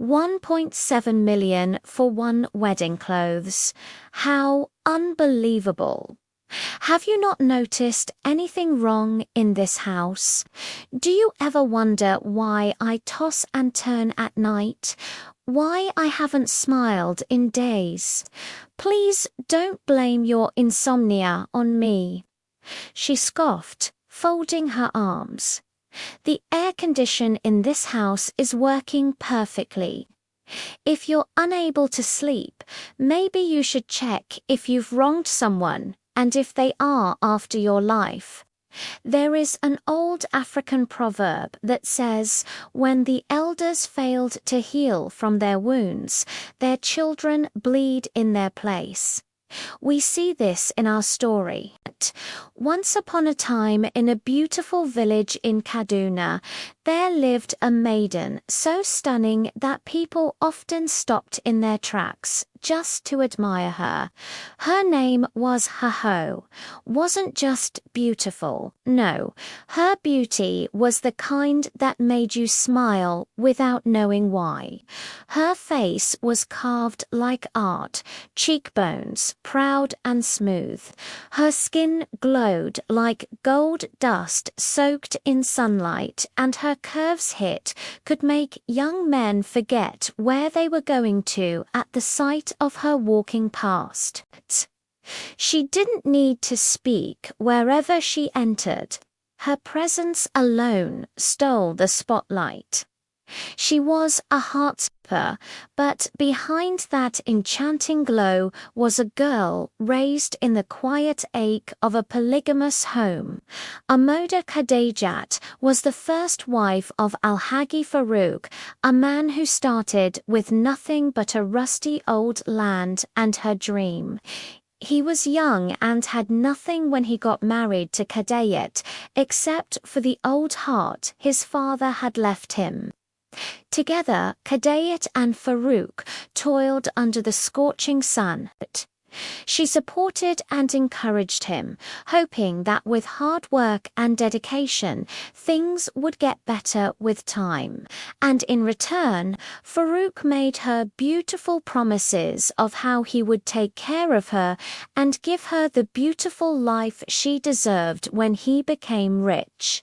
1.7 million for one wedding clothes. How unbelievable. Have you not noticed anything wrong in this house? Do you ever wonder why I toss and turn at night? Why I haven't smiled in days? Please don't blame your insomnia on me. She scoffed, folding her arms. The air condition in this house is working perfectly. If you're unable to sleep, maybe you should check if you've wronged someone and if they are after your life. There is an old African proverb that says, when the elders failed to heal from their wounds, their children bleed in their place. We see this in our story. Once upon a time, in a beautiful village in Kaduna, there lived a maiden so stunning that people often stopped in their tracks just to admire her. Her name was Haho. Wasn't just beautiful, no. Her beauty was the kind that made you smile without knowing why. Her face was carved like art, cheekbones proud and smooth. Her skin glowed like gold dust soaked in sunlight, and her curves could make young men forget where they were going to at the sight of her walking past. She didn't need to speak wherever she entered. Her presence alone stole the spotlight. She was a heartstopper, but behind that enchanting glow was a girl raised in the quiet ache of a polygamous home. Amoda Khadijat was the first wife of Alhaji Farouk, a man who started with nothing but a rusty old land and her dream. He was young and had nothing when he got married to Khadijat, except for the old heart his father had left him. Together, Khadijat and Farouk toiled under the scorching sun. She supported and encouraged him, hoping that with hard work and dedication, things would get better with time. And in return, Farouk made her beautiful promises of how he would take care of her and give her the beautiful life she deserved when he became rich.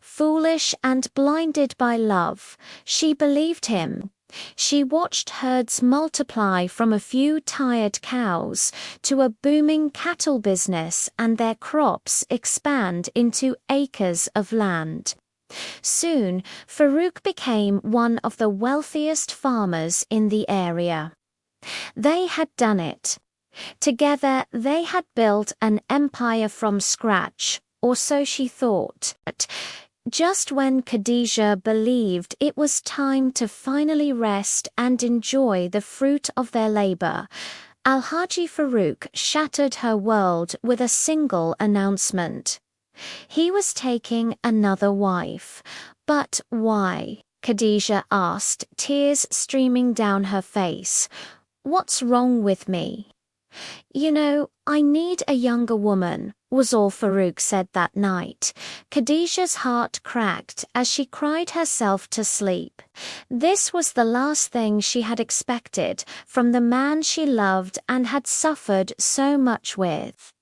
Foolish and blinded by love, she believed him. She watched herds multiply from a few tired cows to a booming cattle business and their crops expand into acres of land. Soon, Farouk became one of the wealthiest farmers in the area. They had done it. Together, they had built an empire from scratch, or so she thought. Just when Khadija believed it was time to finally rest and enjoy the fruit of their labor, Alhaji Farouk shattered her world with a single announcement. He was taking another wife. But why? Khadija asked, tears streaming down her face. What's wrong with me? You know, I need a younger woman, was all Farouk said that night. Khadija's heart cracked as she cried herself to sleep. This was the last thing she had expected from the man she loved and had suffered so much with.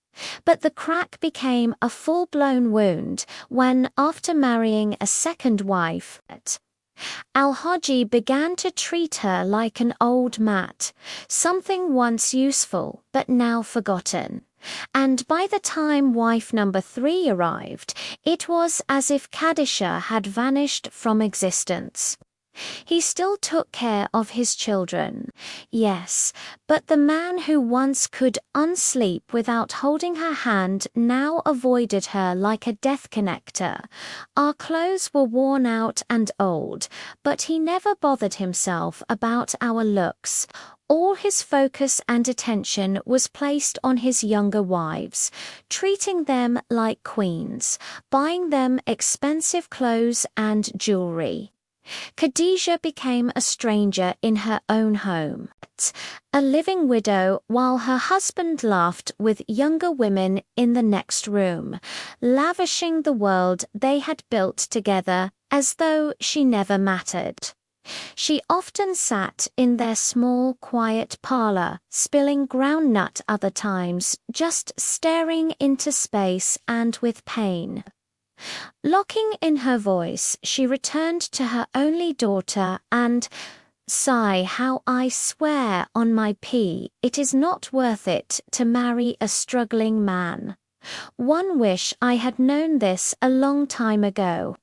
But the crack became a full-blown wound when, after marrying a second wife, Al-Haji began to treat her like an old mat, something once useful but now forgotten. And by the time wife number 3 arrived, it was as if Khadija had vanished from existence. He still took care of his children, yes, but the man who once could unsleep without holding her hand now avoided her like a death connector. Our clothes were worn out and old, but he never bothered himself about our looks. All his focus and attention was placed on his younger wives, treating them like queens, buying them expensive clothes and jewelry. Khadija became a stranger in her own home, a living widow, while her husband laughed with younger women in the next room, lavishing the world they had built together as though she never mattered. She often sat in their small, quiet parlor, spilling groundnut other times, just staring into space and with pain. Locking in her voice, she returned to her only daughter and, "Sigh, how I swear on my pea, it is not worth it to marry a struggling man. One wish I had known this a long time ago.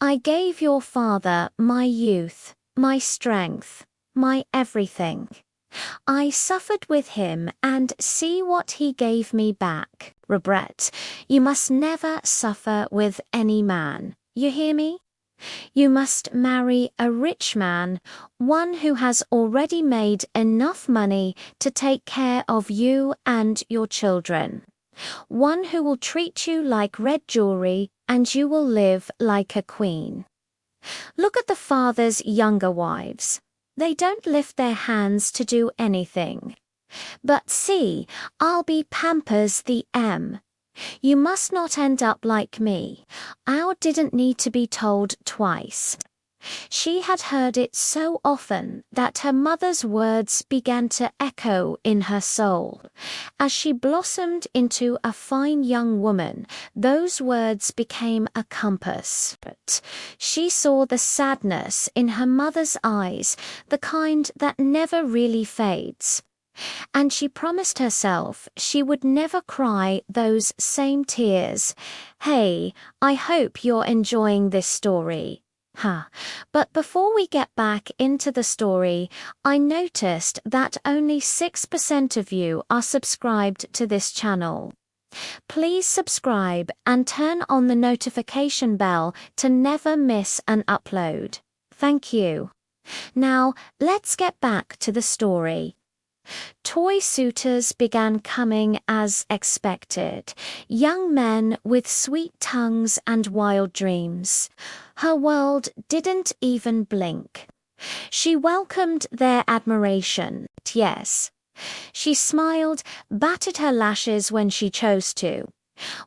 I gave your father my youth, my strength, my everything. I suffered with him and see what he gave me back. Regret, you must never suffer with any man. You hear me? You must marry a rich man, one who has already made enough money to take care of you and your children. One who will treat you like red jewelry and you will live like a queen." Look at the father's younger wives. They don't lift their hands to do anything. "But see, I'll be Pampers the M. You must not end up like me. I didn't need to be told twice." She had heard it so often that her mother's words began to echo in her soul. As she blossomed into a fine young woman, those words became a compass. But she saw the sadness in her mother's eyes, the kind that never really fades. And she promised herself she would never cry those same tears. Hey, I hope you're enjoying this story. But before we get back into the story, I noticed that only 6% of you are subscribed to this channel. Please subscribe and turn on the notification bell to never miss an upload. Thank you. Now, let's get back to the story. Toy suitors began coming as expected, young men with sweet tongues and wild dreams. Her world didn't even blink. She welcomed their admiration, yes. She smiled, batted her lashes when she chose to.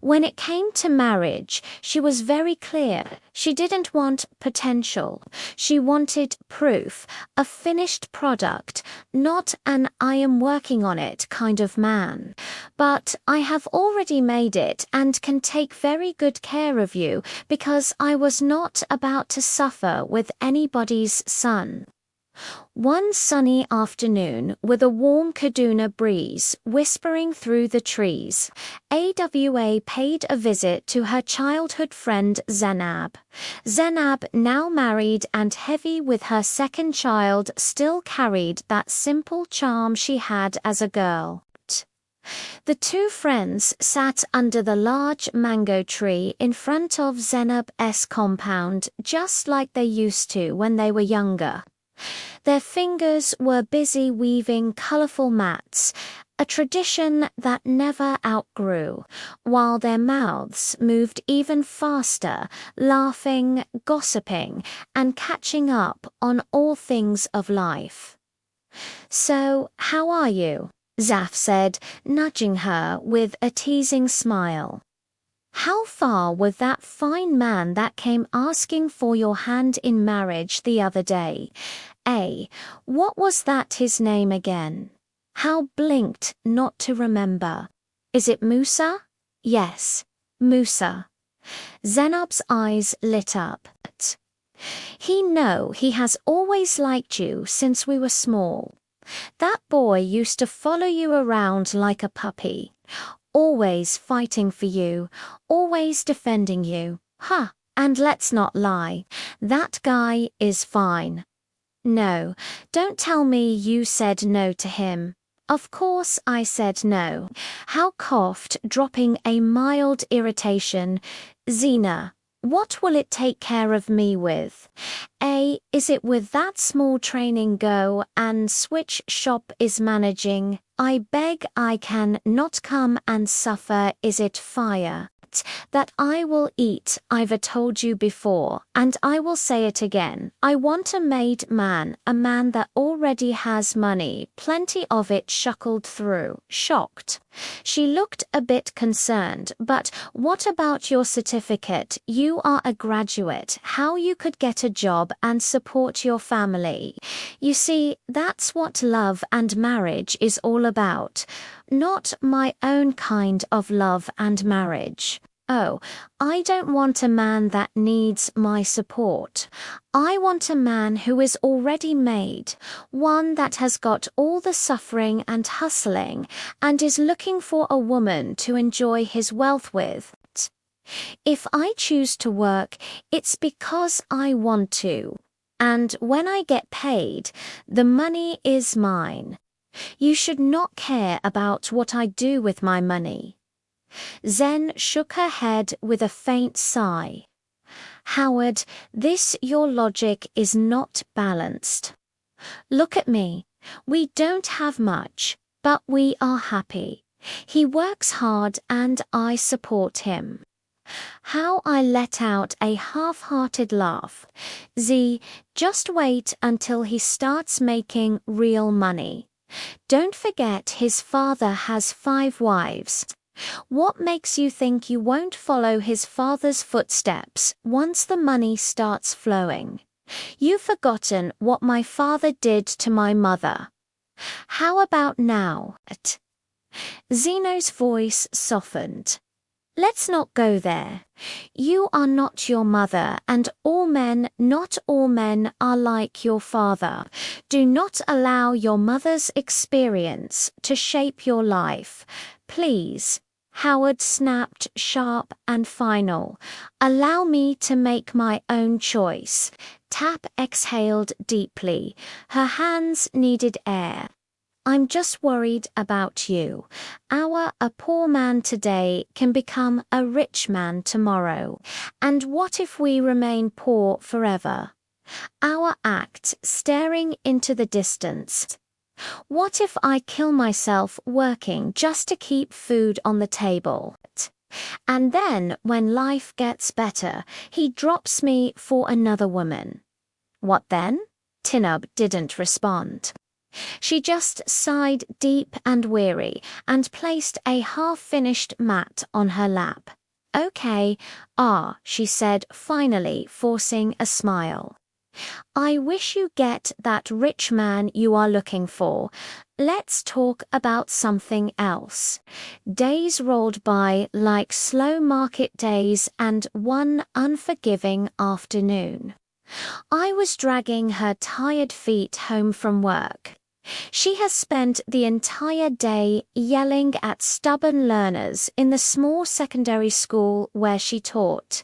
When it came to marriage, she was very clear. She didn't want potential. She wanted proof, a finished product, not an "I am working on it" kind of man. "But I have already made it and can take very good care of you because I was not about to suffer with anybody's son." One sunny afternoon, with a warm Kaduna breeze whispering through the trees, AWA paid a visit to her childhood friend Zainab. Zainab, now married and heavy with her second child, still carried that simple charm she had as a girl. The two friends sat under the large mango tree in front of Zainab's compound, just like they used to when they were younger. Their fingers were busy weaving colorful mats, a tradition that never outgrew, while their mouths moved even faster, laughing, gossiping, and catching up on all things of life. "So, how are you?" Zaf said, nudging her with a teasing smile. "How far with that fine man that came asking for your hand in marriage the other day? What was that his name again? How blinked not to remember. Is it Musa?" "Yes, Musa." Zainab's eyes lit up. He has always liked you since we were small. That boy used to follow you around like a puppy. Always fighting for you, always defending you. And let's not lie, that guy is fine." "No, don't tell me you said no to him." "Of course I said no." How coughed, dropping a mild irritation. "Zena, what will it take care of me with? Is it with that small training go and switch shop is managing? I beg I can not come and suffer. Is it fire that I will eat? I've told you before, and I will say it again. I want a made man, a man that already has money, plenty of it shocked. She looked a bit concerned. But what about your certificate? You are a graduate. How you could get a job and support your family? You see, that's what love and marriage is all about. Not my own kind of love and marriage. Oh, I don't want a man that needs my support. I want a man who is already made, one that has got all the suffering and hustling, and is looking for a woman to enjoy his wealth with. If I choose to work, it's because I want to. And when I get paid, the money is mine. You should not care about what I do with my money. Zen shook her head with a faint sigh. Howard, your logic is not balanced. Look at me. We don't have much, but we are happy. He works hard and I support him. How I let out a half-hearted laugh. Z, just wait until he starts making real money. Don't forget his father has 5 wives. What makes you think you won't follow his father's footsteps once the money starts flowing? You've forgotten what my father did to my mother. How about now? Zeno's voice softened. Let's not go there. You are not your mother, and not all men are like your father. Do not allow your mother's experience to shape your life. Please. Howard snapped, sharp and final. Allow me to make my own choice. Tap exhaled deeply. Her hands needed air. I'm just worried about you. A poor man today can become a rich man tomorrow. And what if we remain poor forever? Our act staring into the distance. What if I kill myself working just to keep food on the table? And then, when life gets better, he drops me for another woman. What then? Tinub didn't respond. She just sighed deep and weary and placed a half-finished mat on her lap. Okay, she said finally, forcing a smile. I wish you get that rich man you are looking for. Let's talk about something else. Days rolled by like slow market days and one unforgiving afternoon. I was dragging her tired feet home from work. She has spent the entire day yelling at stubborn learners in the small secondary school where she taught.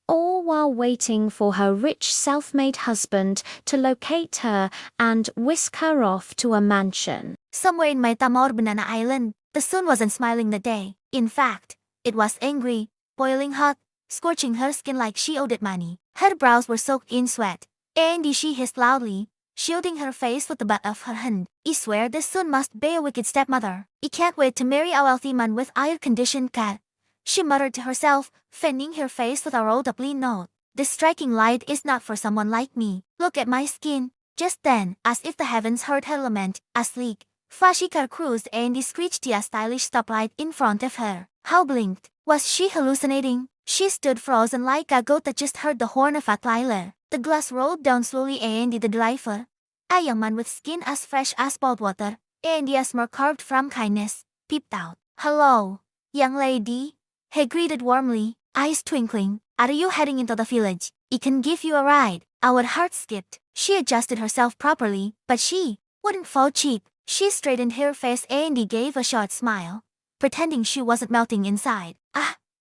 All while waiting for her rich self-made husband to locate her and whisk her off to a mansion. Somewhere in my Tamor Banana Island, the sun wasn't smiling that day. In fact, it was angry, boiling hot, scorching her skin like she owed it money. Her brows were soaked in sweat. And she hissed loudly, shielding her face with the butt of her hand. I swear this sun must be a wicked stepmother. I can't wait to marry a wealthy man with air-conditioned cat. She muttered to herself, fanning her face with a rolled-up lean note. This striking light is not for someone like me. Look at my skin. Just then, as if the heavens heard her lament, a sleek, flashy car cruised and screeched a stylish stoplight in front of her. How blinked. Was she hallucinating? She stood frozen like a goat that just heard the horn of a Tyler. The glass rolled down slowly and the driver, a young man with skin as fresh as bald water, and a smirk carved from kindness, peeped out. Hello, young lady. He greeted warmly, eyes twinkling. Are you heading into the village? I can give you a ride. Our heart skipped. She adjusted herself properly, but she wouldn't fall cheap. She straightened her face and gave a short smile, pretending she wasn't melting inside.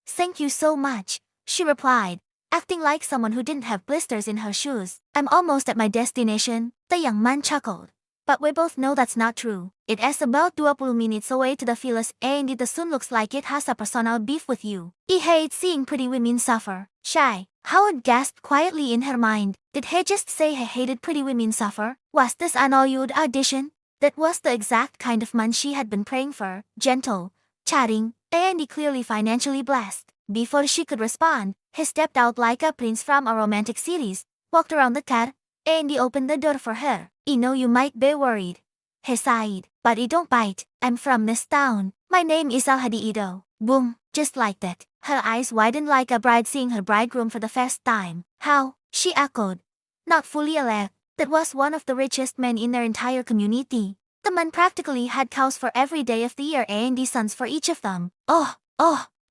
Thank you so much, she replied, acting like someone who didn't have blisters in her shoes. I'm almost at my destination, the young man chuckled. But we both know that's not true. It is about 20 minutes away to the village and the sun looks like it has a personal beef with you. I hate seeing pretty women suffer. Shy. Howard gasped quietly in her mind. Did he just say he hated pretty women suffer? Was this an all-you'd audition? That was the exact kind of man she had been praying for. Gentle, chatting, and clearly financially blessed. Before she could respond, he stepped out like a prince from a romantic series, walked around the car, and opened the door for her. I know you might be worried, he sighed, but I don't bite. I'm from this town. My name is Al-Hadi. Boom, just like that. Her eyes widened like a bride seeing her bridegroom for the first time. How? She echoed. Not fully aware, that was one of the richest men in their entire community. The man practically had cows for every day of the year and sons for each of them. Oh,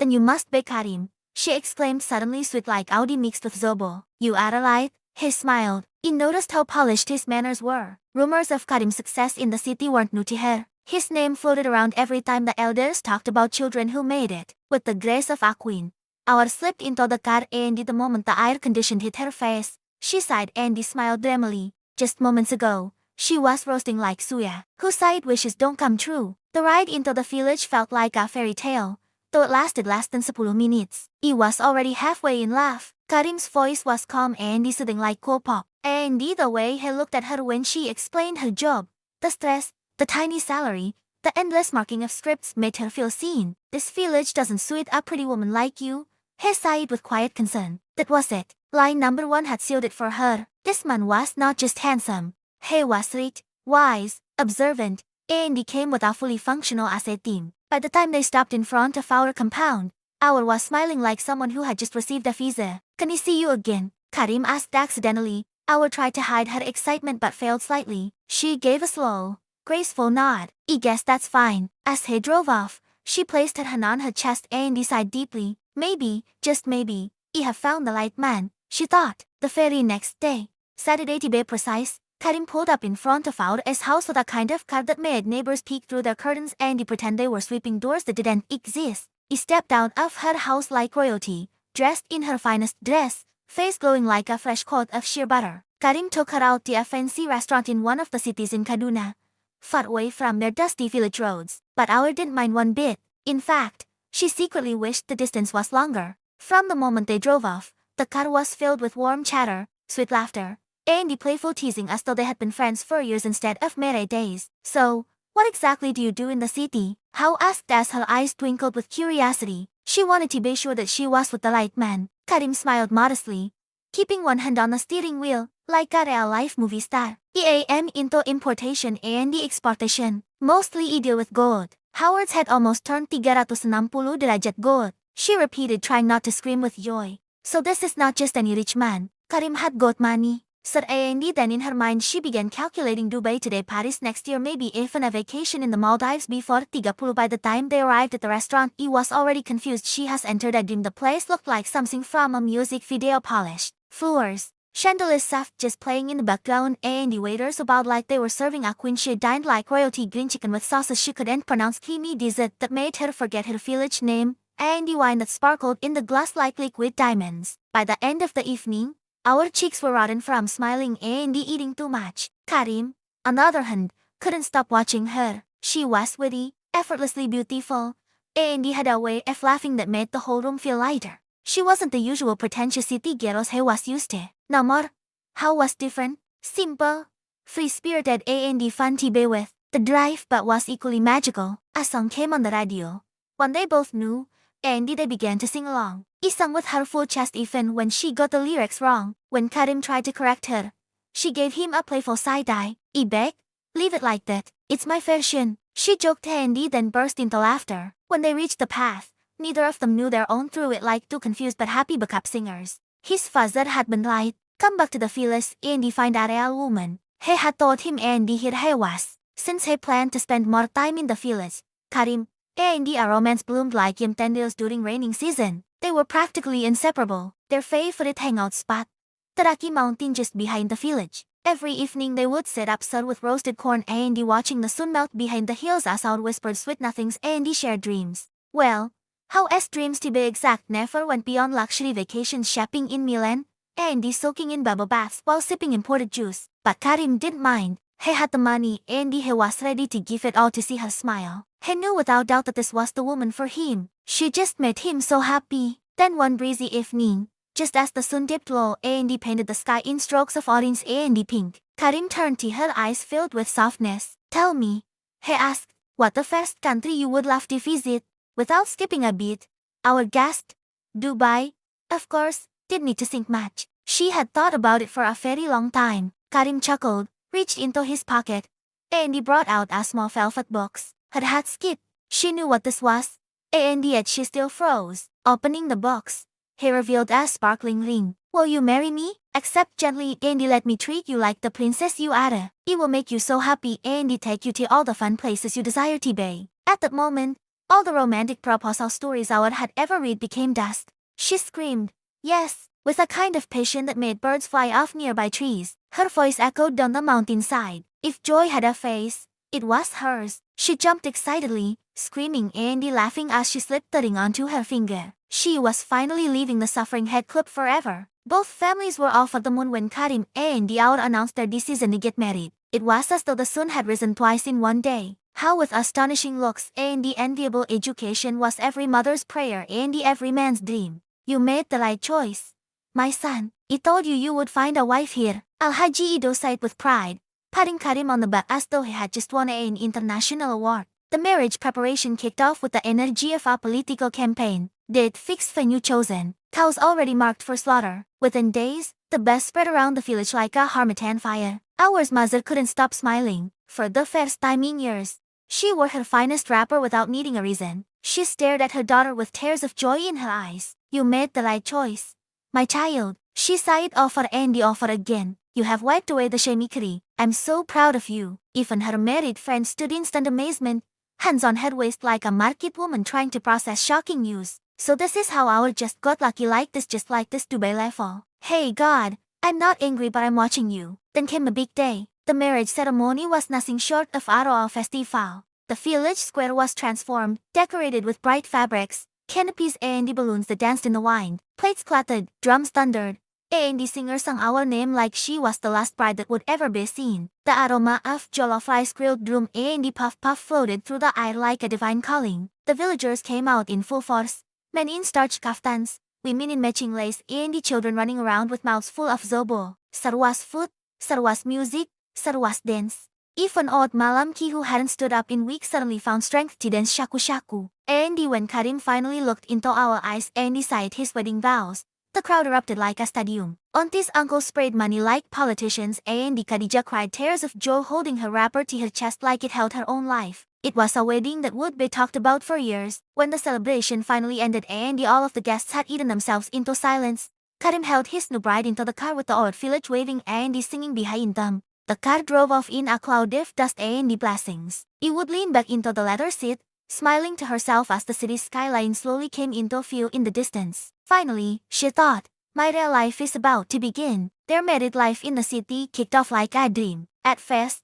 then you must be Karim, she exclaimed suddenly, sweet like Audi mixed with Zobo. You are alive? He smiled. He noticed how polished his manners were. Rumors of Karim's success in the city weren't new to her. His name floated around every time the elders talked about children who made it. With the grace of a queen, Aur slipped into the car and the moment the air conditioned hit her face, she sighed and smiled dreamily. Just moments ago, she was roasting like Suya, whose side wishes don't come true. The ride into the village felt like a fairy tale, though it lasted less than 10 minutes. He was already halfway in love. Karim's voice was calm and soothing like cool pop. And the way he looked at her when she explained her job, the stress, the tiny salary, the endless marking of scripts made her feel seen. This village doesn't suit a pretty woman like you, he sighed with quiet concern. That was it. Line number 1 had sealed it for her. This man was not just handsome. He was rich, wise, observant, and he came with a fully functional asset team. By the time they stopped in front of our compound, Aur was smiling like someone who had just received a visa. Can he see you again? Karim asked accidentally. Aur tried to hide her excitement but failed slightly. She gave a slow, graceful nod. I guess that's fine. As he drove off, she placed her hand on her chest and sighed deeply. Maybe, just maybe, I have found the right man, she thought. The very next day, Saturday to be precise, Karim pulled up in front of Aur's house with a kind of car that made neighbors peek through their curtains and pretend they were sweeping doors that didn't exist. He stepped out of her house like royalty, dressed in her finest dress, face glowing like a fresh coat of sheer butter. Karim took her out to a fancy restaurant in one of the cities in Kaduna, far away from their dusty village roads. But Aur didn't mind one bit. In fact, she secretly wished the distance was longer. From the moment they drove off, the car was filled with warm chatter, sweet laughter, and playful teasing as though they had been friends for years instead of mere days. So, what exactly do you do in the city? How asked as her eyes twinkled with curiosity. She wanted to be sure that she was with the right man. Karim smiled modestly, keeping one hand on the steering wheel, like a real-life movie star. I am into importation and exportation. Mostly I deal with gold. Howard's head almost turned 360 derajat gold. She repeated, trying not to scream with joy. So this is not just any rich man. Karim had got money. Said Andy. Then in her mind she began calculating Dubai today, Paris next year, maybe even a vacation in the Maldives before 30. By the time they arrived at the restaurant, he was already confused. She has entered a dream. The place looked like something from a music video. Polished floors, chandeliers soft just playing in the background, and the waiters who bowed like they were serving a queen. She dined like royalty, green chicken with sauces she couldn't pronounce, creamy dessert that made her forget her village name, and the wine that sparkled in the glass like liquid diamonds. By the end of the evening, our cheeks were rotten from smiling and eating too much. Karim, on the other hand, couldn't stop watching her. She was witty, effortlessly beautiful, and he had a way of laughing that made the whole room feel lighter. She wasn't the usual pretentious city girls he was used to. No more. How was different? Simple, free-spirited and fun to be with. The drive but was equally magical. A song came on the radio, one they both knew, and they began to sing along. He sang with her full chest even when she got the lyrics wrong. When Karim tried to correct her, she gave him a playful side-eye. I beg, leave it like that. It's my version. She joked and then burst into laughter. When they reached the path, neither of them knew their own through it like two confused but happy backup singers. His father had been right. Come back to the village and find a real woman. He had told him and here he was. Since he planned to spend more time in the village, Karim and a romance bloomed like yam tendrils during raining season. They were practically inseparable. Their favorite hangout spot, the Rocky Mountain just behind the village. Every evening they would sit upstairs with roasted corn and watching the sun melt behind the hills as Aur whispered sweet nothings and shared dreams. Well, how as dreams to be exact, never went beyond luxury vacations, shopping in Milan, and soaking in bubble baths while sipping imported juice. But Karim didn't mind. He had the money and he was ready to give it all to see her smile. He knew without doubt that this was the woman for him. She just made him so happy. Then one breezy evening, just as the sun dipped low and painted the sky in strokes of orange and pink, Karim turned to her, eyes filled with softness. Tell me, he asked, what the first country you would love to visit? Without skipping a beat, Aur gasped. Dubai? Of course, didn't need to think much. She had thought about it for a very long time. Karim chuckled, reached into his pocket, and he brought out a small velvet box. Her heart skipped. She knew what this was, and yet she still froze. Opening the box, he revealed a sparkling ring. Will you marry me? Accept gently, and let me treat you like the princess you are. It will make you so happy and take you to all the fun places you desire to be. At that moment, all the romantic proposal stories Howard had ever read became dust. She screamed, yes, with a kind of passion that made birds fly off nearby trees. Her voice echoed down the mountainside. If joy had a face, it was hers. She jumped excitedly, screaming and laughing as she slipped the ring onto her finger. She was finally leaving the suffering head club forever. Both families were off at the moon when Karim and Diaur announced their decision to get married. It was as though the sun had risen twice in one day. How with astonishing looks and the enviable education was every mother's prayer and every man's dream. You made the right choice, my son. I told you you would find a wife here. Al-Haji Ido sighed with pride, patting Karim on the back as though he had just won an international award. The marriage preparation kicked off with the energy of a political campaign. Date fixed, venue chosen, cows already marked for slaughter. Within days, the best spread around the village like a harmattan fire. Our mother couldn't stop smiling. For the first time in years, she wore her finest wrapper without needing a reason. She stared at her daughter with tears of joy in her eyes. You made the right choice, my child. She sighed over and over again. You have wiped away the shemikari. I'm so proud of you. Even her married friend stood in stunned amazement, hands on her waist like a market woman trying to process shocking news. So this is how our just got lucky like this, just like this Dubai level. Hey God, I'm not angry but I'm watching you. Then came a big day. The marriage ceremony was nothing short of a royal festival. The village square was transformed, decorated with bright fabrics, canopies and balloons that danced in the wind. Plates clattered, drums thundered, and the singer sang our name like she was the last bride that would ever be seen. The aroma of jollof rice, grilled drum and the puff-puff floated through the air like a divine calling. The villagers came out in full force. Men in starched kaftans, women in matching lace and the children running around with mouths full of zobo. Sarwas food, sarwas music, sarwas dance. Even old Malamki who hadn't stood up in weeks suddenly found strength to dance shaku-shaku. And when Karim finally looked into our eyes and decided his wedding vows, the crowd erupted like a stadium. Auntie's uncle sprayed money like politicians and Khadija cried tears of joy holding her wrapper to her chest like it held her own life. It was a wedding that would be talked about for years. When the celebration finally ended and all of the guests had eaten themselves into silence, Karim held his new bride into the car with the old village waving and singing behind them. The car drove off in a cloud of dust and blessings. He would lean back into the leather seat, smiling to herself as the city's skyline slowly came into view in the distance. Finally, she thought, my real life is about to begin. Their married life in the city kicked off like a dream. At first,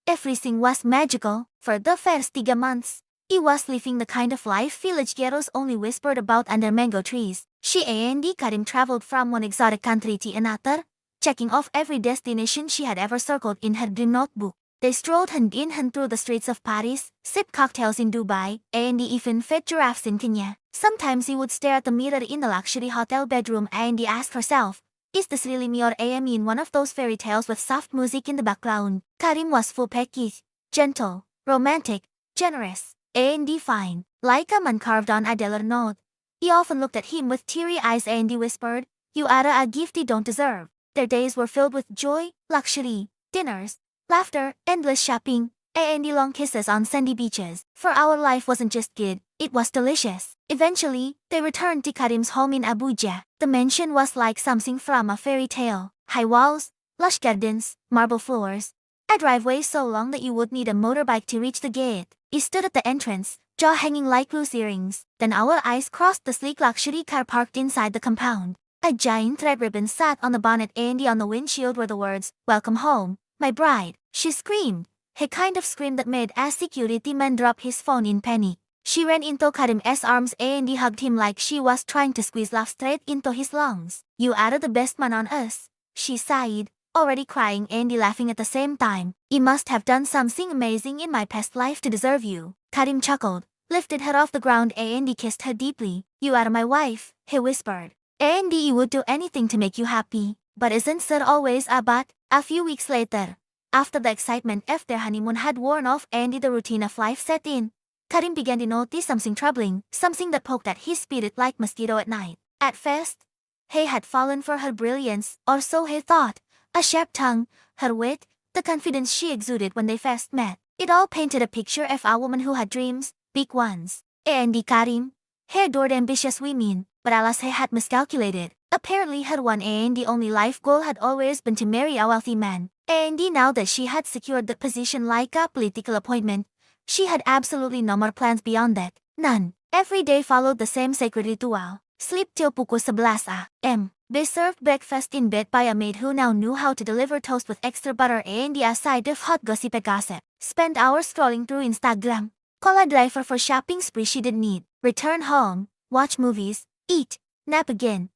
everything was magical. For the first 3 months, he was living the kind of life village ghettos only whispered about under mango trees. She and Karim traveled from one exotic country to another, checking off every destination she had ever circled in her dream notebook. They strolled hand in hand through the streets of Paris, sipped cocktails in Dubai, and even fed giraffes in Kenya. Sometimes he would stare at the mirror in the luxury hotel bedroom and ask herself, is this really me or am I in one of those fairy tales with soft music in the background? Karim was full package, gentle, romantic, generous, and fine, like a man carved on a dollar note. He often looked at him with teary eyes and whispered, you are a gift you don't deserve. Their days were filled with joy, luxury, dinners, laughter, endless shopping, and long kisses on sandy beaches. For our life wasn't just good, it was delicious. Eventually, they returned to Karim's home in Abuja. The mansion was like something from a fairy tale. High walls, lush gardens, marble floors, a driveway so long that you would need a motorbike to reach the gate. He stood at the entrance, jaw hanging like loose earrings. Then our eyes crossed the sleek luxury car parked inside the compound. A giant red ribbon sat on the bonnet and on the windshield were the words, welcome home, my bride. She screamed, a kind of scream that made a security man drop his phone in panic. She ran into Karim's arms and he hugged him like she was trying to squeeze love straight into his lungs. You are the best man on earth, she sighed, already crying and laughing at the same time. I must have done something amazing in my past life to deserve you. Karim chuckled, lifted her off the ground and kissed her deeply. You are my wife, he whispered. And he would do anything to make you happy. But isn't there always a but? A few weeks later, after the excitement of their honeymoon had worn off and the routine of life set in, Karim began to notice something troubling, something that poked at his spirit like mosquito at night. At first, he had fallen for her brilliance, or so he thought. A sharp tongue, her wit, the confidence she exuded when they first met. It all painted a picture of a woman who had dreams, big ones. And Karim, he adored ambitious women, but alas he had miscalculated. Apparently her one and only life goal had always been to marry a wealthy man. And now that she had secured the position like a political appointment, she had absolutely no more plans beyond that. None. Every day followed the same sacred ritual. Sleep till pukul 11 a.m. They served breakfast in bed by a maid who now knew how to deliver toast with extra butter and a side of hot gossip. Spend hours scrolling through Instagram. Call a driver for shopping spree she didn't need. Return home, watch movies, eat, nap again.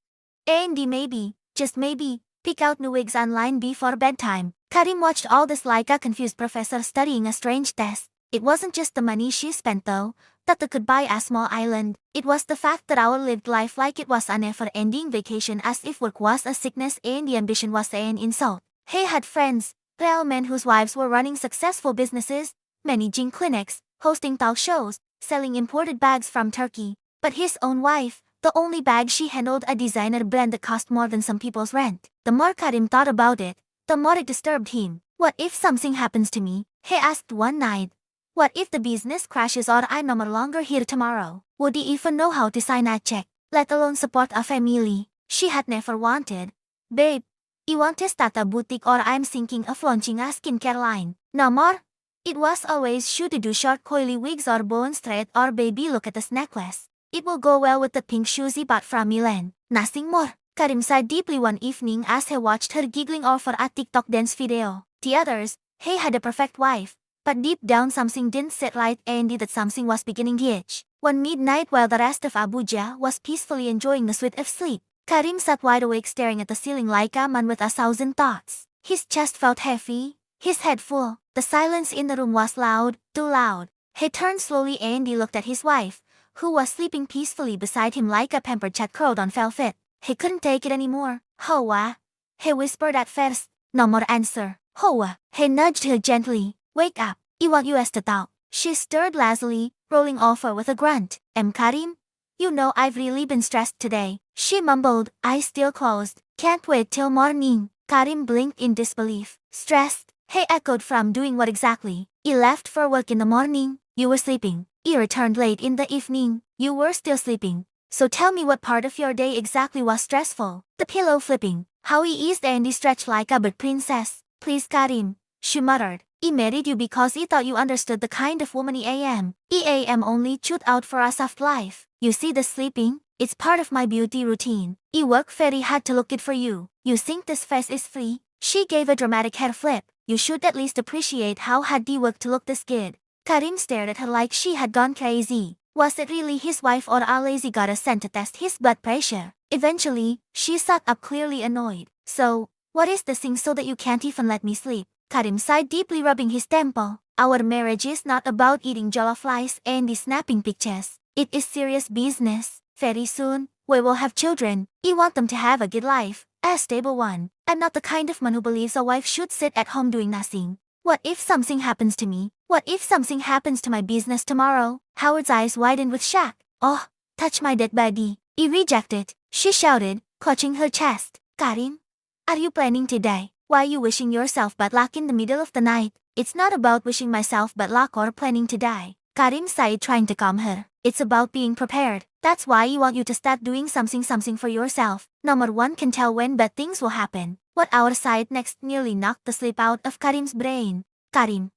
And maybe, just maybe, pick out new wigs online before bedtime. Karim watched all this like a confused professor studying a strange test. It wasn't just the money she spent though, that could buy a small island. It was the fact that our lived life like it was a never-ending vacation, as if work was a sickness and the ambition was an insult. He had friends, real men whose wives were running successful businesses, managing clinics, hosting talk shows, selling imported bags from Turkey. But his own wife, the only bag she handled a designer brand that cost more than some people's rent. The more Karim thought about it, the more it disturbed him. What if something happens to me? He asked one night. What if the business crashes or I'm no longer here tomorrow? Would he even know how to sign a check, let alone support a family? She had never wanted. Babe, you want to start a boutique or I'm thinking of launching a skincare line. No more? It was always should to do short coily wigs or bone straight or baby look at this necklace. It will go well with the pink shoes he bought from Milan. Nothing more. Karim sighed deeply one evening as he watched her giggling over a TikTok dance video. The others, he had a perfect wife. But deep down something didn't sit right and that something was beginning to itch. One midnight while the rest of Abuja was peacefully enjoying the sweet of sleep, Karim sat wide awake staring at the ceiling like a man with 1,000 thoughts. His chest felt heavy, his head full. The silence in the room was loud, too loud. He turned slowly and he looked at his wife, who was sleeping peacefully beside him like a pampered cat curled on velvet. He couldn't take it anymore. Hoa, he whispered at first. No more answer. Hoa, he nudged her gently. Wake up, I want you to talk. She stirred lazily, rolling over with a grunt. Karim? You know I've really been stressed today. She mumbled, eyes still closed. Can't wait till morning. Karim blinked in disbelief. Stressed? He echoed. From doing what exactly? I left for work in the morning. You were sleeping. I returned late in the evening. You were still sleeping. So tell me what part of your day exactly was stressful. The pillow flipping. How he eased and he stretched like a bird princess. Please Karim, she muttered. I married you because I thought you understood the kind of woman I am. I am only chewed out for a soft life. You see the sleeping? It's part of my beauty routine. I work very hard to look good for you. You think this face is free? She gave a dramatic hair flip. You should at least appreciate how hard I work to look this good. Karim stared at her like she had gone crazy. Was it really his wife or a lazy goddess sent to test his blood pressure? Eventually, she sat up clearly annoyed. So, what is the thing so that you can't even let me sleep? Karim sighed deeply, rubbing his temple. Our marriage is not about eating jollof rice and snapping pictures. It is serious business. Very soon, we will have children. I want them to have a good life, a stable one. I'm not the kind of man who believes a wife should sit at home doing nothing. What if something happens to me? What if something happens to my business tomorrow? Howard's eyes widened with shock. Oh, touch my dead body. I reject it, she shouted, clutching her chest. Karim? Are you planning to die? Why are you wishing yourself bad luck in the middle of the night? It's not about wishing myself bad luck or planning to die. Karim sighed, trying to calm her. It's about being prepared. That's why I want you to start doing something for yourself. Number one can tell when bad things will happen. What our side next nearly knocked the sleep out of Karim's brain. Karim.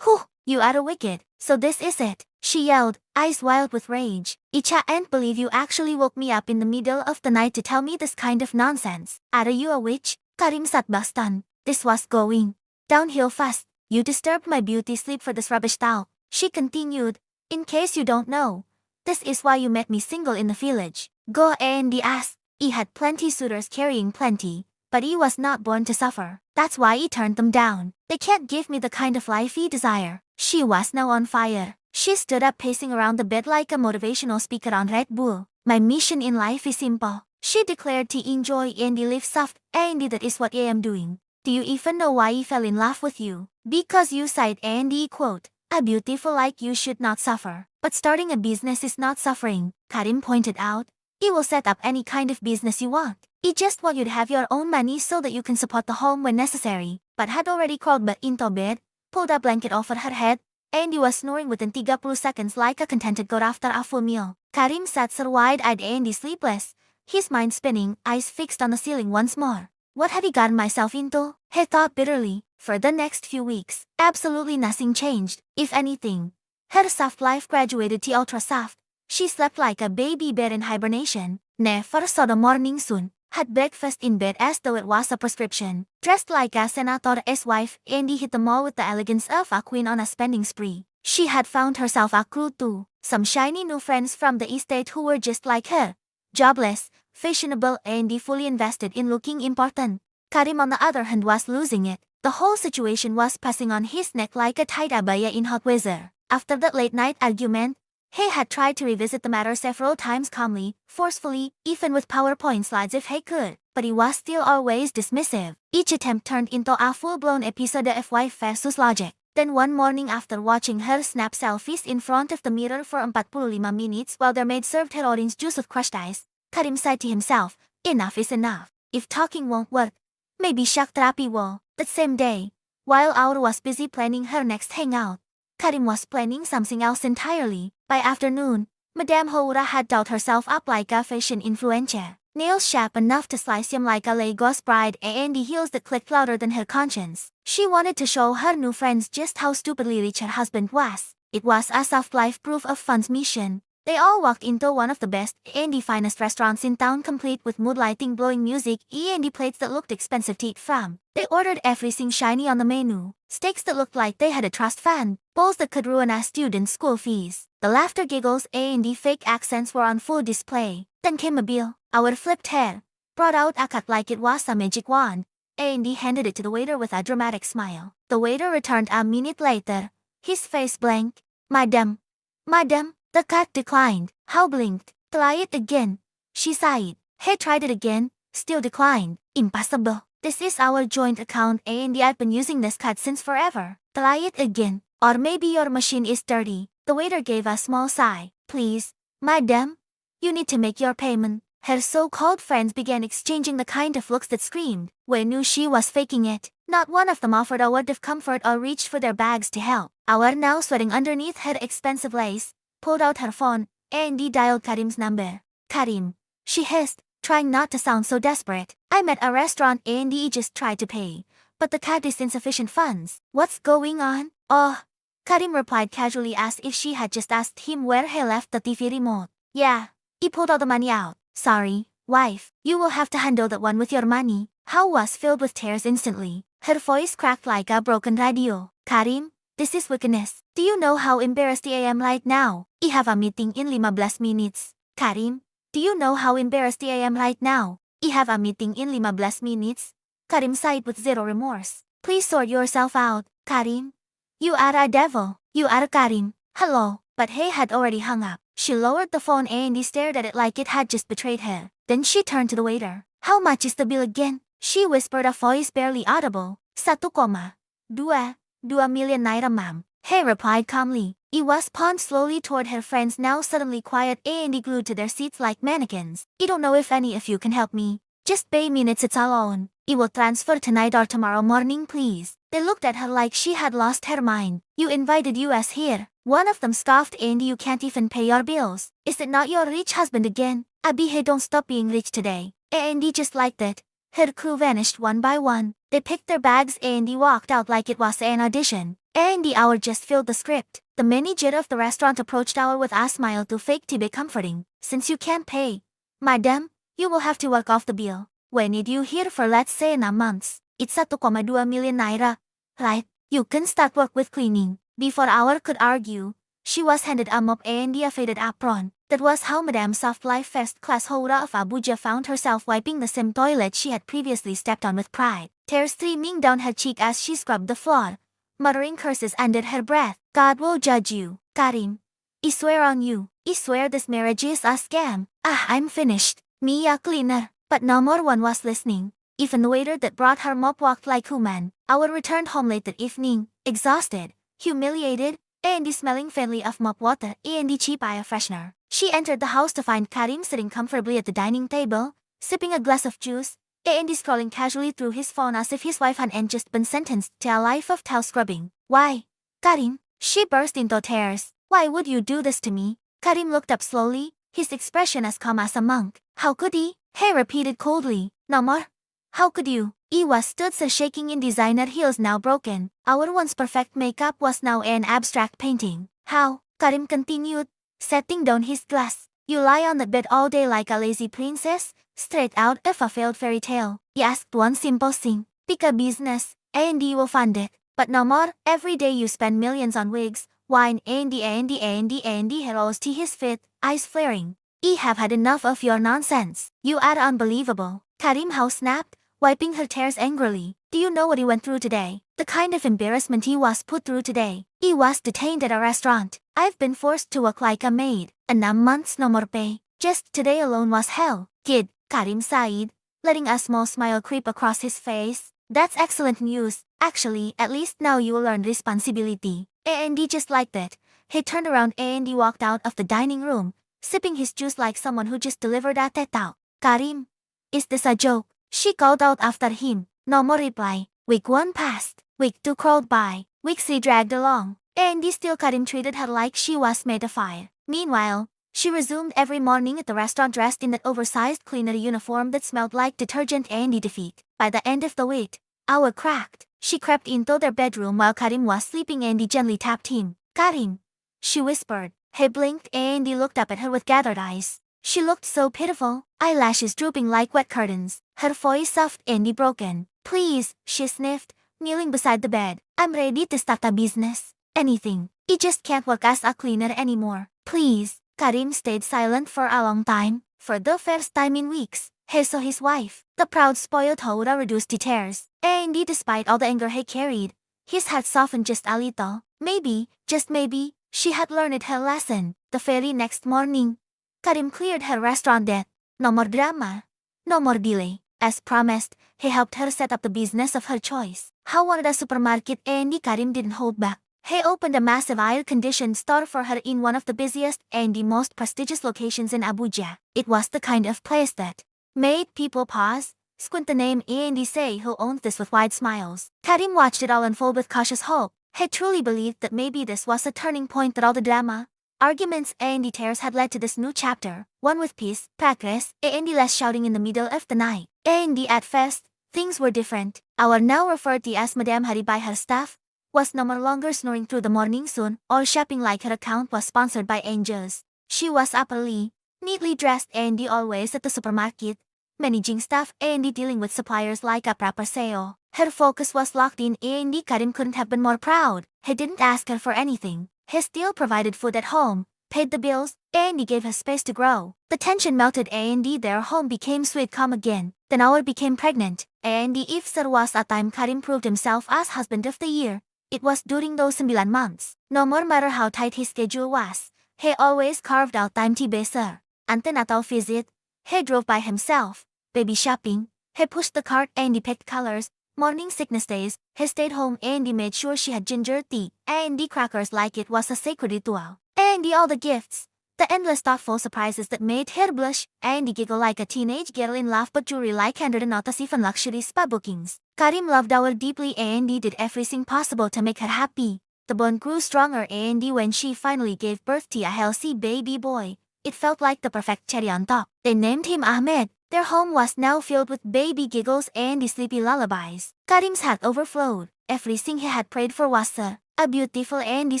Whew, you are wicked. So this is it. She yelled, eyes wild with rage. I can't believe you actually woke me up in the middle of the night to tell me this kind of nonsense. Are you a witch? Karim sat back stunned. This was going downhill fast. You disturbed my beauty sleep for this rubbish talk. She continued. In case you don't know, this is why you met me single in the village. Go and ask. I had plenty suitors carrying plenty, but I was not born to suffer. That's why I turned them down. They can't give me the kind of life I desire. She was now on fire. She stood up, pacing around the bed like a motivational speaker on Red Bull. My mission in life is simple, she declared, to enjoy and live soft, and that is what I am doing. Do you even know why I fell in love with you? Because you sighed and quote, a beautiful like you should not suffer. But starting a business is not suffering, Karim pointed out. I will set up any kind of business you want. I just want you to have your own money so that you can support the home when necessary. But had already crawled back into bed, pulled a blanket over her head, Andy was snoring within 30 seconds like a contented goat after a full meal. Karim sat so wide-eyed Andy sleepless, his mind spinning, eyes fixed on the ceiling once more. What had he gotten myself into? He thought bitterly. For the next few weeks, absolutely nothing changed. If anything, her soft life graduated to ultra soft. She slept like a baby bear in hibernation, never saw the morning sun, had breakfast in bed as though it was a prescription. Dressed like a senator's wife, Andy hit the mall with the elegance of a queen on a spending spree. She had found herself a crew too, some shiny new friends from the estate who were just like her. Jobless, fashionable, Andy fully invested in looking important. Karim on the other hand was losing it. The whole situation was passing on his neck like a tight abaya in hot weather. After that late-night argument, he had tried to revisit the matter several times calmly, forcefully, even with PowerPoint slides if he could, but he was still always dismissive. Each attempt turned into a full-blown episode of wife versus logic. Then one morning after watching her snap selfies in front of the mirror for 45 minutes while their maid served her orange juice with crushed ice, Karim said to himself, enough is enough. If talking won't work, maybe shock therapy will. That same day, while Aura was busy planning her next hangout, Karim was planning something else entirely. By afternoon, Madame Houra had dolled herself up like a fashion influencer. Nails sharp enough to slice him like a Lagos bride and the heels that clicked louder than her conscience. She wanted to show her new friends just how stupidly rich her husband was. It was a soft life proof of fun's mission. They all walked into one of the best and the finest restaurants in town, complete with mood lighting, blowing music, and the plates that looked expensive to eat from. They ordered everything shiny on the menu, steaks that looked like they had a trust fund, bowls that could ruin a student's school fees. The laughter, giggles, and the fake accents were on full display. Then came a bill. Our flipped hair brought out a cut like it was a magic wand. Andy handed it to the waiter with a dramatic smile. The waiter returned a minute later, his face blank. Madam, the cut declined. How blinked. Try it again, she sighed. He tried it again, still declined. Impossible. This is our joint account and I've been using this card since forever. Try it again, or maybe your machine is dirty. The waiter gave a small sigh. Please, madam, you need to make your payment. Her so-called friends began exchanging the kind of looks that screamed. We knew she was faking it. Not one of them offered a word of comfort or reached for their bags to help. Our, now sweating underneath her expensive lace, pulled out her phone and dialed Karim's number. Karim, she hissed, trying not to sound so desperate. I'm at a restaurant and he just tried to pay, but the card is insufficient funds. What's going on? Oh, Karim replied casually as if she had just asked him where he left the TV remote. Yeah, he pulled all the money out. Sorry, wife, you will have to handle that one with your money. How was filled with tears instantly. Her voice cracked like a broken radio. Karim, this is wickedness. Do you know how embarrassed I am right now? I have a meeting in 15 minutes. Karim, do you know how embarrassed I am right now? I have a meeting in 15 minutes. Karim sighed with zero remorse. Please sort yourself out, Karim. You are a devil. You are Karim. Hello. But he had already hung up. She lowered the phone and he stared at it like it had just betrayed her. Then she turned to the waiter. How much is the bill again? She whispered, a voice barely audible. 1,2 million naira, ma'am. He replied calmly. He was pawned slowly toward her friends, now suddenly quiet and glued to their seats like mannequins. I don't know if any of you can help me. Just pay minutes, it's all on. I will transfer tonight or tomorrow morning, please. They looked at her like she had lost her mind. You invited us here. One of them scoffed. And you can't even pay your bills. Is it not your rich husband again? Abihe don't stop being rich today. And just like that, her crew vanished one by one. They picked their bags and walked out like it was an audition. And the hour just filled the script. The manager of the restaurant approached our with a smile to fake to be comforting. Since you can't pay, madam, you will have to work off the bill. We need you here for let's say 9 months. It's 1,2 million naira. Right, you can start work with cleaning. Before our could argue, she was handed a mop and a faded apron. That was how Madame Soft Life First Class Houra of Abuja found herself wiping the same toilet she had previously stepped on with pride. Tears streaming down her cheek as she scrubbed the floor, muttering curses under her breath. God will judge you, Karim. I swear on you. I swear this marriage is a scam. I'm finished. Me a cleaner. But no more one was listening. Even the waiter that brought her mop walked like human. Our returned home late that evening, exhausted, humiliated, and smelling faintly of mop water and the cheap air freshener. She entered the house to find Karim sitting comfortably at the dining table, sipping a glass of juice, and scrolling casually through his phone as if his wife had just been sentenced to a life of towel scrubbing. Why, Karim, She burst into tears. Why would you do this to me? Karim looked up slowly, his expression as calm as a monk. How could he? He repeated coldly. No more. How could you? Iwa stood so shaking in designer heels now broken. Our once perfect makeup was now an abstract painting. How? Karim continued, setting down his glass. You lie on the bed all day like a lazy princess, straight out of a failed fairy tale. He asked one simple thing. Pick a business, and you will fund it. But no more. Every day you spend millions on wigs, wine, Andy, he rose to his feet, eyes flaring. I have had enough of your nonsense. You are unbelievable. Karim House snapped, wiping her tears angrily. Do you know what he went through today? The kind of embarrassment he was put through today. He was detained at a restaurant. I've been forced to work like a maid. And 9 months no more pay. Just today alone was hell. Kid, Karim sighed, letting a small smile creep across his face. That's excellent news. Actually, at least now you will learn responsibility. Andy just like that. He turned around and he walked out of the dining room, sipping his juice like someone who just delivered a tetao. Karim, is this a joke? She called out after him. No more reply. Week 1 passed. Week 2 crawled by. Week 3 dragged along. Andy still Karim treated her like she was made of fire. Meanwhile, she resumed every morning at the restaurant dressed in that oversized cleaner uniform that smelled like detergent and defeat. By the end of the week, hour cracked. She crept into their bedroom while Karim was sleeping and he gently tapped him. Karim, she whispered. He blinked and he looked up at her with gathered eyes. She looked so pitiful, eyelashes drooping like wet curtains, her voice soft and broken. Please, she sniffed, kneeling beside the bed. I'm ready to start a business. Anything. I just can't work as a cleaner anymore. Please. Karim stayed silent for a long time. For the first time in weeks, he saw his wife, the proud spoiled Hora, reduced to tears. And despite all the anger he carried, his heart softened just a little. Maybe, just maybe, she had learned her lesson. The very next morning, Karim cleared her restaurant debt. No more drama. No more delay. As promised, he helped her set up the business of her choice. How wanted a supermarket and Karim didn't hold back. He opened a massive air-conditioned store for her in one of the busiest and the most prestigious locations in Abuja. It was the kind of place that made people pause, squint the name and say who owns this with wide smiles. Karim watched it all unfold with cautious hope. He truly believed that maybe this was a turning point, that all the drama, arguments and tears had led to this new chapter, one with peace, progress, and less shouting in the middle of the night. And at first, things were different. Our now referred to as Madame Hari by her staff was no longer snoring through the morning sun or shopping like her account was sponsored by angels. She was up early, neatly dressed and always at the supermarket, managing staff and dealing with suppliers like a proper CEO. Her focus was locked in and Karim couldn't have been more proud. He didn't ask her for anything. He still provided food at home, paid the bills, and he gave her space to grow. The tension melted and their home became sweet calm again. Then Aur became pregnant, and if there was a time Karim proved himself as husband of the year, it was during those 9 months. No matter how tight his schedule was, he always carved out time to be her. Antenatal visit, he drove by himself. Baby shopping, he pushed the cart and he picked colors. Morning sickness days, he stayed home and he made sure she had ginger tea and the crackers like it was a sacred ritual. And all the gifts, the endless thoughtful surprises that made her blush and giggle like a teenage girl in love, but jewelry like $100 and luxury spa bookings. Karim loved Aur deeply and he did everything possible to make her happy. The bond grew stronger and when she finally gave birth to a healthy baby boy, it felt like the perfect cherry on top. They named him Ahmed. Their home was now filled with baby giggles and sleepy lullabies. Karim's heart overflowed. Everything he had prayed for was a beautiful and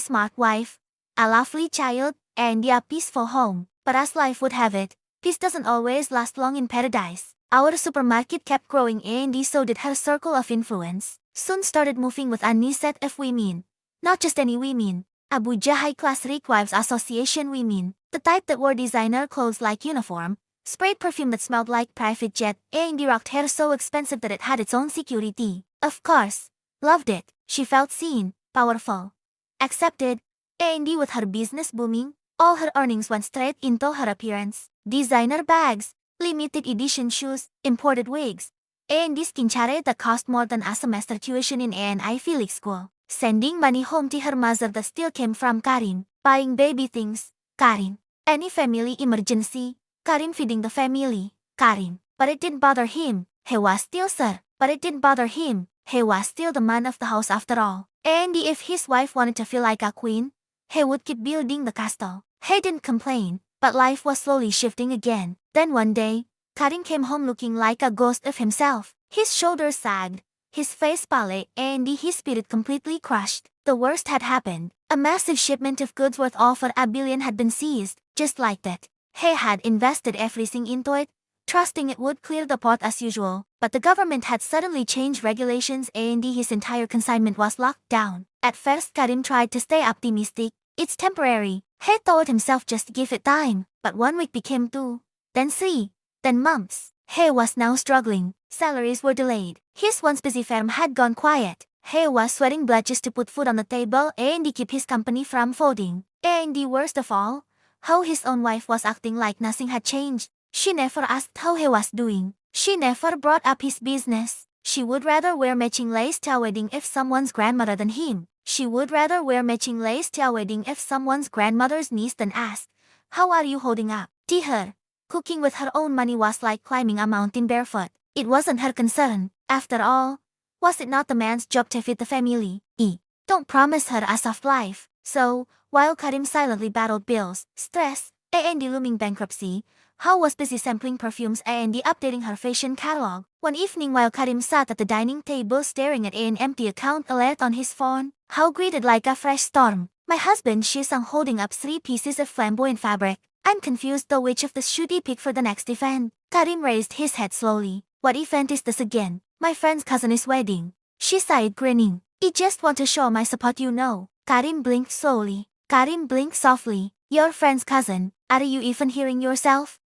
smart wife, a lovely child, and a peaceful home. But as life would have it, peace doesn't always last long in paradise. Our supermarket kept growing and so did her circle of influence. Soon started moving with a new set of women. Not just any women. Abuja High-Class Rich Wives Association women. The type that wore designer clothes like uniform, sprayed perfume that smelled like private jet, and rocked hair so expensive that it had its own security. Of course. Loved it. She felt seen, powerful, accepted, and with her business booming, all her earnings went straight into her appearance. Designer bags, limited edition shoes, imported wigs, and skincare that cost more than a semester tuition in an Ivy League school. Sending money home to her mother that still came from Karim. Buying baby things, Karim. Any family emergency, Karim feeding the family, Karim. But it didn't bother him. He was still sir. But it didn't bother him. He was still the man of the house after all. And if his wife wanted to feel like a queen, he would keep building the castle. He didn't complain, but life was slowly shifting again. Then one day, Karim came home looking like a ghost of himself. His shoulders sagged, his face pale, and his spirit completely crushed. The worst had happened. A massive shipment of goods worth over $1 billion had been seized. Just like that. He had invested everything into it, trusting it would clear the port as usual. But the government had suddenly changed regulations and his entire consignment was locked down. At first Karim tried to stay optimistic. It's temporary. He told himself just give it time. But 1 week became 2, then 3, then months. He was now struggling. Salaries were delayed. His once busy firm had gone quiet. He was sweating blood just to put food on the table and keep his company from folding. And the worst of all, how his own wife was acting like nothing had changed. She never asked how he was doing. She never brought up his business. She would rather wear matching lace to a wedding if someone's grandmother than him. She would rather wear matching lace to a wedding if someone's grandmother's niece than ask, "How are you holding up?" To her, cooking with her own money was like climbing a mountain barefoot. It wasn't her concern. After all, was it not the man's job to feed the family? Don't promise her a soft life. So, while Karim silently battled bills, stress, and looming bankruptcy, How was busy sampling perfumes and updating her fashion catalog. One evening while Karim sat at the dining table staring at an empty account alert on his phone, How greeted like a fresh storm. "My husband," she sang, holding up 3 pieces of flamboyant fabric. "I'm confused though, which of the should he pick for the next event?" Karim raised his head slowly. "What event is this again?" "My friend's cousin's wedding." She sighed, grinning. "I just want to show my support, you know." Karim blinked slowly. Karim blinked softly. "Your friend's cousin? Are you even hearing yourself?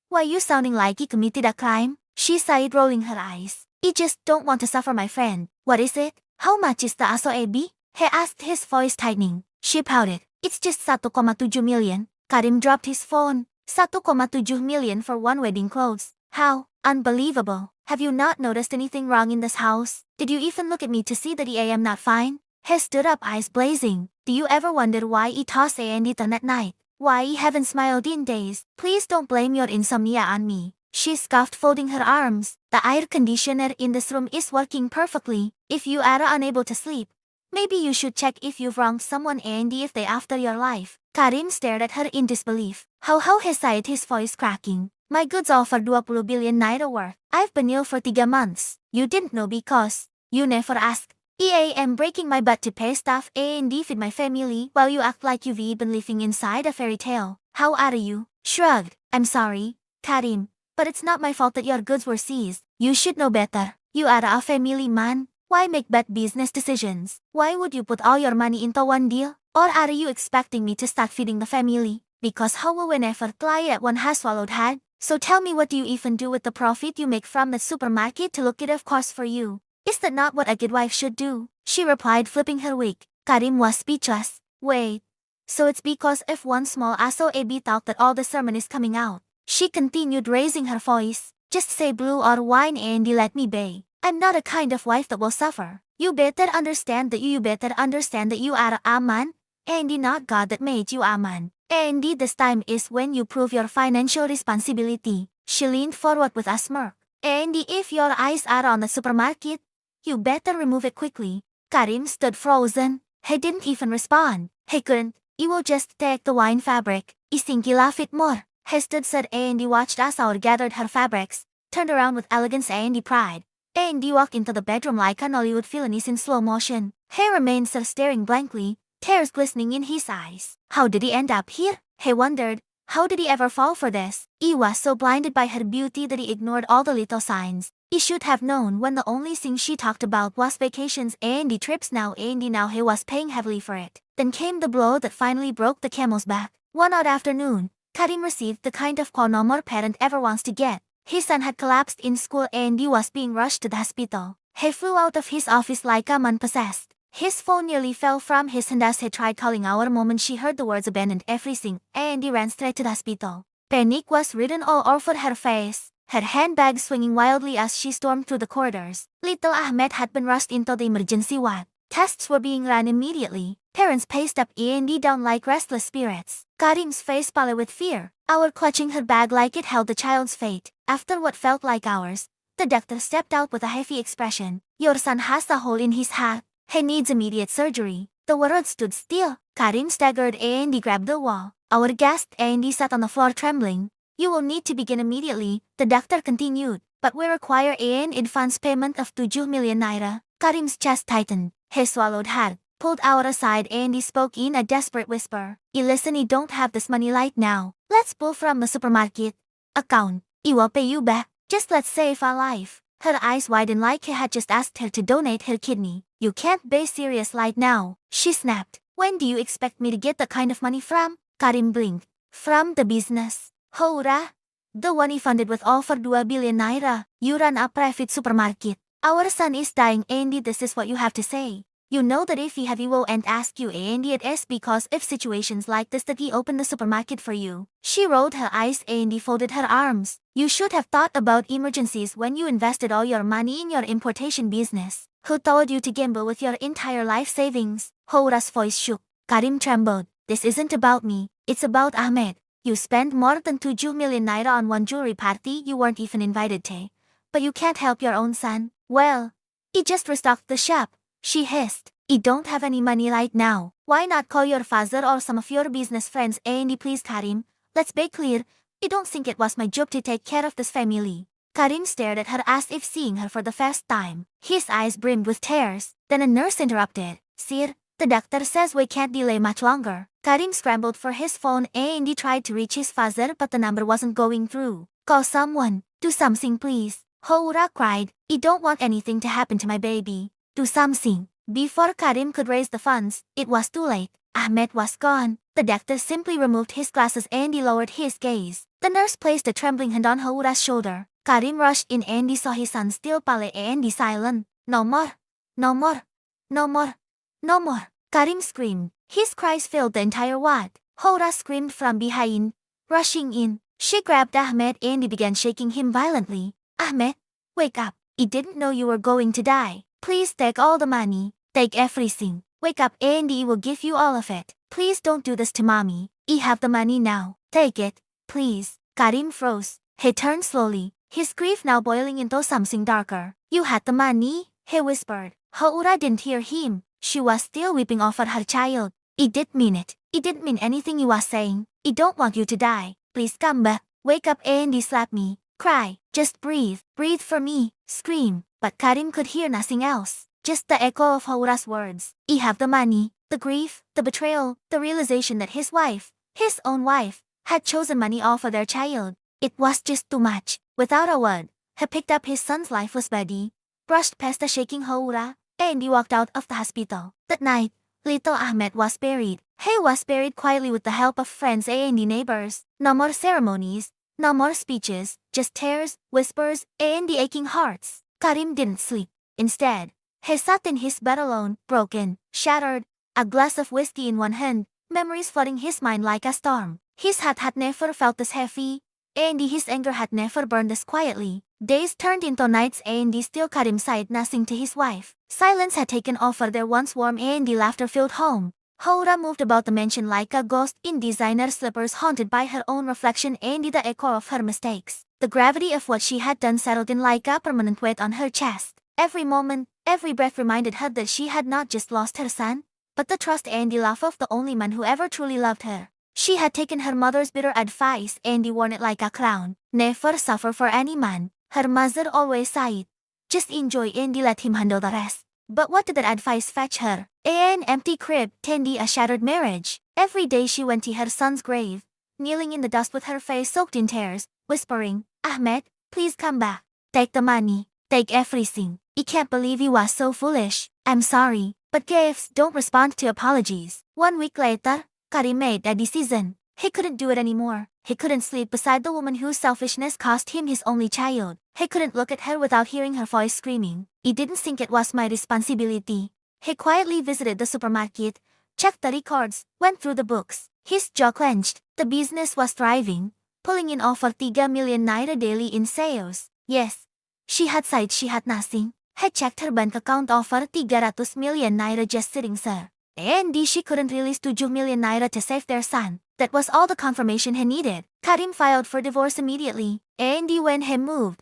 Why you sounding like he committed a crime?" She sighed, rolling her eyes. "I just don't want to suffer, my friend." "What is it? How much is the asoebi?" He asked, his voice tightening. She pouted. "It's just 1,7 million. Karim dropped his phone. 1,7 million for one wedding clothes. How unbelievable. "Have you not noticed anything wrong in this house? Did you even look at me to see that I am not fine?" He stood up, eyes blazing. "Do you ever wonder why I toss and turn at night? Why I haven't smiled in days? Please don't blame your insomnia on me." She scoffed, folding her arms. "The air conditioner in this room is working perfectly. If you are unable to sleep, maybe you should check if you've wronged someone and if they after your life." Karim stared at her in disbelief. How he sighed, his voice cracking. "My goods offer 20 billion naira worth. I've been ill for 3 months. You didn't know because you never asked. I am breaking my butt to pay staff and feed my family while you act like you've been living inside a fairy tale. How are you?" Shrugged. "I'm sorry, Karim, but it's not my fault that your goods were seized. You should know better. You are a family man. Why make bad business decisions? Why would you put all your money into one deal? Or are you expecting me to start feeding the family? Because how will we never try at one has swallowed had? So tell me, what do you even do with the profit you make from the supermarket to look it of course for you? Is that not what a good wife should do?" She replied, flipping her wig. Karim was speechless. "Wait. So it's because if one small aso-ebi thought that all the sermon is coming out?" She continued, raising her voice. "Just say blue or wine and let me be. I'm not a kind of wife that will suffer. You better understand that you are a man, and not God that made you a man. And this time is when you prove your financial responsibility." She leaned forward with a smirk. "And if your eyes are on the supermarket, you better remove it quickly." Karim stood frozen. He didn't even respond. He couldn't. "You will just take the wine fabric. I think you love it more." He stood sad and watched as Aur gathered her fabrics, turned around with elegance and pride, and walked into the bedroom like an Hollywood villain in slow motion. He remained still, staring blankly, tears glistening in his eyes. How did he end up here? He wondered. How did he ever fall for this? He was so blinded by her beauty that he ignored all the little signs. He should have known when the only thing she talked about was vacations and the trips now he was paying heavily for it. Then came the blow that finally broke the camel's back. One odd afternoon, Karim received the kind of call no more parent ever wants to get. His son had collapsed in school and he was being rushed to the hospital. He flew out of his office like a man possessed. His phone nearly fell from his hand as he tried calling our mom, and she heard the words "abandoned everything," and he ran straight to the hospital. Panic was written all over her face, her handbag swinging wildly as she stormed through the corridors. Little Ahmed had been rushed into the emergency ward. Tests were being run immediately. Parents paced up and down like restless spirits. Karim's face pale with fear, Our clutching her bag like it held the child's fate. After what felt like hours, the doctor stepped out with a heavy expression. "Your son has a hole in his heart. He needs immediate surgery. The world stood still. Karim staggered and he grabbed the wall. Our guest and he sat on the floor trembling. You will need to begin immediately, the doctor continued. But we require an advance payment of 2 million naira. Karim's chest tightened. He swallowed hard, pulled out aside and he spoke in a desperate whisper. Listen, I don't have this money right now. Let's pull from the supermarket account. I will pay you back. Just let's save our life. Her eyes widened like he had just asked her to donate her kidney. You can't be serious right now, she snapped. When do you expect me to get that kind of money from? Karim blinked. From the business. Hora? The one he funded with all for 2 billion naira. You run a private supermarket. Our son is dying, Andy. This is what you have to say. You know that if he won't ask you, Andy, it is because if situations like this that he opened the supermarket for you. She rolled her eyes and he folded her arms. You should have thought about emergencies when you invested all your money in your importation business. Who told you to gamble with your entire life savings? Hora's voice shook. Karim trembled. This isn't about me. It's about Ahmed. You spent more than 2 million naira on one jewelry party you weren't even invited to. But you can't help your own son. Well, he just restocked the shop. She hissed. I don't have any money right now. Why not call your father or some of your business friends? Andy, please, Karim. Let's be clear. I don't think it was my job to take care of this family. Karim stared at her as if seeing her for the first time. His eyes brimmed with tears. Then a nurse interrupted. Sir, the doctor says we can't delay much longer. Karim scrambled for his phone and he tried to reach his father, but the number wasn't going through. Call someone. Do something, please. Hora cried. I don't want anything to happen to my baby. Do something. Before Karim could raise the funds, it was too late. Ahmed was gone. The doctor simply removed his glasses and he lowered his gaze. The nurse placed a trembling hand on Hora's shoulder. Karim rushed in and he saw his son still pale and silent. No more. No more. No more. No more. Karim screamed. His cries filled the entire ward. Hora screamed from behind. Rushing in, she grabbed Ahmed and he began shaking him violently. Ahmed, wake up. I didn't know you were going to die. Please take all the money. Take everything. Wake up and I will give you all of it. Please don't do this to mommy. I have the money now. Take it, please. Karim froze. He turned slowly, his grief now boiling into something darker. You had the money? He whispered. Haura didn't hear him. She was still weeping over her child. I didn't mean it. I didn't mean anything you was saying. I don't want you to die. Please come back. Wake up and slap me. Cry. Just breathe. Breathe for me. Scream. But Karim could hear nothing else. Just the echo of Haura's words. I have the money. The grief, the betrayal, the realization that his wife, his own wife, had chosen money over their child. It was just too much. Without a word, he picked up his son's lifeless body, brushed past the shaking Haura, and he walked out of the hospital. That night, little Ahmed was buried. He was buried quietly with the help of friends and neighbors. No more ceremonies, no more speeches, just tears, whispers, and the aching hearts. Karim didn't sleep. Instead, he sat in his bed alone, broken, shattered, a glass of whiskey in one hand, memories flooding his mind like a storm. His heart had never felt this heavy, and his anger had never burned this quietly. Days turned into nights and still Karim said nothing to his wife. Silence had taken over their once warm and laughter-filled home. Haura moved about the mansion like a ghost in designer slippers, haunted by her own reflection and the echo of her mistakes. The gravity of what she had done settled in like a permanent weight on her chest. Every moment, every breath reminded her that she had not just lost her son, but the trust and the love of the only man who ever truly loved her. She had taken her mother's bitter advice and worn it like a crown. Never suffer for any man, her mother always sighed. Just enjoy and let him handle the rest. But what did that advice fetch her? An empty crib, Tendi, a shattered marriage. Every day she went to her son's grave, kneeling in the dust with her face soaked in tears, whispering, Ahmed, please come back. Take the money. Take everything. I can't believe you was so foolish. I'm sorry, but gifts don't respond to apologies. 1 week later, Karim made a decision. He couldn't do it anymore. He couldn't sleep beside the woman whose selfishness cost him his only child. He couldn't look at her without hearing her voice screaming. I didn't think it was my responsibility. He quietly visited the supermarket, checked the records, went through the books. His jaw clenched. The business was thriving, pulling in over 3 million naira daily in sales. Yes, she had said she had nothing. He checked her bank account over 300 million naira just sitting there. And she couldn't release 2 million naira to save their son. That was all the confirmation he needed. Karim filed for divorce immediately. And when he moved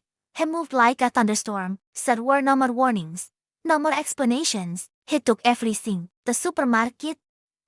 like a thunderstorm. There were no more warnings, no more explanations. He took everything, the supermarket,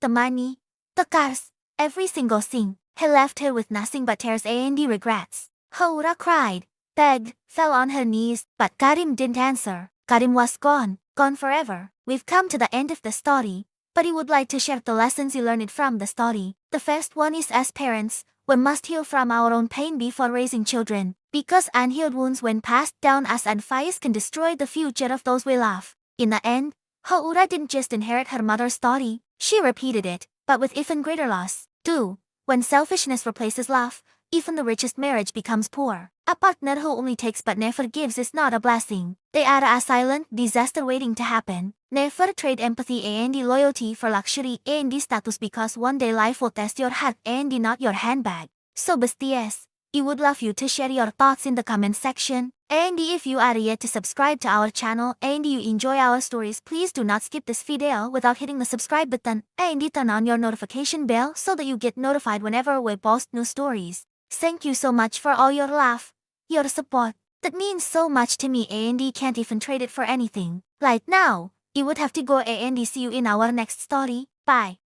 the money, the cars, every single thing. He left her with nothing but tears and regrets. Haura cried, begged, fell on her knees, but Karim didn't answer. Karim was gone, gone forever. We've come to the end of the story, but he would like to share the lessons he learned from the story. The first one is, as parents, we must heal from our own pain before raising children, because unhealed wounds when passed down as unfinished can destroy the future of those we love. In the end, Haura didn't just inherit her mother's story, she repeated it, but with even greater loss. 2. When selfishness replaces love, even the richest marriage becomes poor. A partner who only takes but never gives is not a blessing. They are a silent disaster waiting to happen. Never trade empathy and loyalty for luxury and status, because one day life will test your heart and not your handbag. So besties, we would love you to share your thoughts in the comment section. And if you are yet to subscribe to our channel and you enjoy our stories, please do not skip this video without hitting the subscribe button and turn on your notification bell so that you get notified whenever we post new stories. Thank you so much for all your love, your support. That means so much to me and can't even trade it for anything. Right now, you would have to go and see you in our next story. Bye.